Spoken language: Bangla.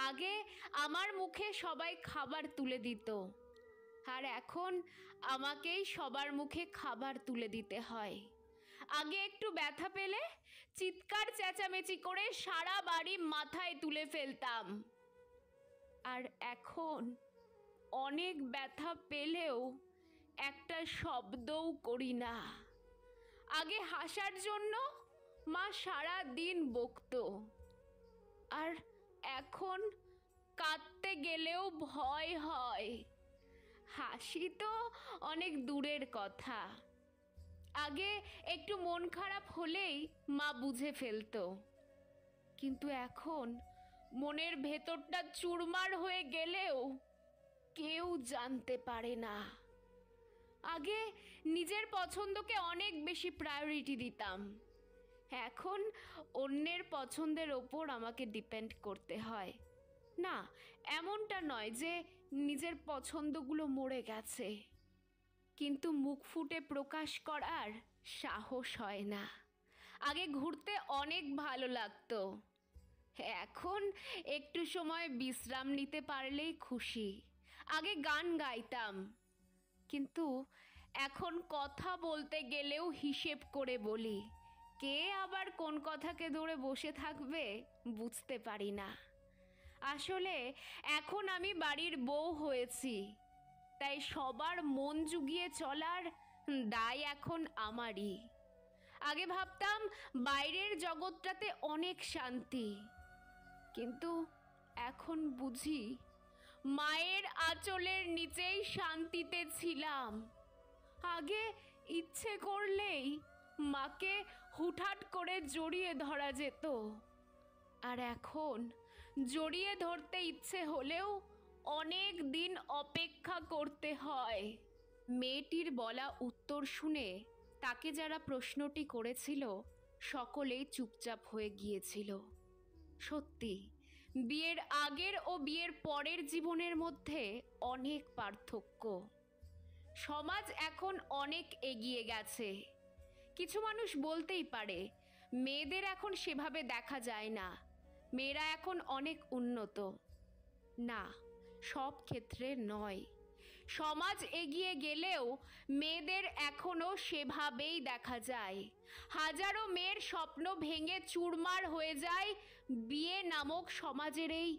আগে আমার মুখে সবাই খাবার তুলে দিত, আর এখন আমাকেই সবার মুখে খাবার তুলে দিতে হয়। আগে একটু ব্যথা পেলে চিৎকার চেঁচামেচি করে সারা বাড়ি মাথায় তুলে ফেলতাম, আর এখন অনেক ব্যথা পেলেও একটা শব্দও করি না। আগে হাসার জন্য মা সারা দিন বকতো, আর এখন কাঁদতে গেলেও ভয় হয়। হাসি তো অনেক দূরের কথা। আগে একটু মন খারাপ হলেই মা বুঝে ফেলতো, কিন্তু এখন মনের ভেতরটা চুরমার হয়ে গেলেও কেউ জানতে পারে না। আগে নিজের পছন্দকে অনেক বেশি প্রায়োরিটি দিতাম, এখন অন্যের পছন্দের ওপর আমাকে ডিপেন্ড করতে হয়। না, এমনটা নয় যে নিজের পছন্দগুলো মরে গেছে, কিন্তু মুখ ফুটে প্রকাশ করার সাহস হয় না। আগে ঘুরতে অনেক ভালো লাগতো, এখন একটু সময় বিশ্রাম নিতে পারলেই খুশি। আগে গান গাইতাম, কিন্তু এখন কথা বলতে গেলেও হিসেব করে বলি। কে আবার কোন কথাকে ধরে বসে থাকবে বুঝতে পারি না। আসলে এখন আমি বাড়ির বউ হয়েছি, তাই সবার মন জুগিয়ে চলার দায় এখন আমারই। আগে ভাবতাম বাইরের জগৎটাতে অনেক শান্তি, কিন্তু এখন বুঝি মায়ের আঁচলের নিচেই শান্তিতে ছিলাম। আগে ইচ্ছে করলেই মাকে হুটহাট করে জড়িয়ে ধরা যেত, আর এখন জড়িয়ে ধরতে ইচ্ছে হলেও অনেক দিন অপেক্ষা করতে হয়। মেয়েটির বলা উত্তর শুনে তাকে যারা প্রশ্নটি করেছিল সকলেই চুপচাপ হয়ে গিয়েছিল। সত্যি, বিয়ের আগের ও বিয়ের পরের জীবনের মধ্যে অনেক পার্থক্য। সমাজ এখন অনেক এগিয়ে গেছে। কিছু মানুষ বলতেই পারে মেয়েদের এখন সেভাবে দেখা যায় না, মেয়েরা এখন অনেক উন্নত। না, সব ক্ষেত্রে নয়। সমাজ এগিয়ে গেলেও মেয়েদের এখনও সেভাবেই দেখা যায়। হাজারো মেয়ের স্বপ্ন ভেঙে চুরমার হয়ে যায় বিয়ে নামক সমাজের এই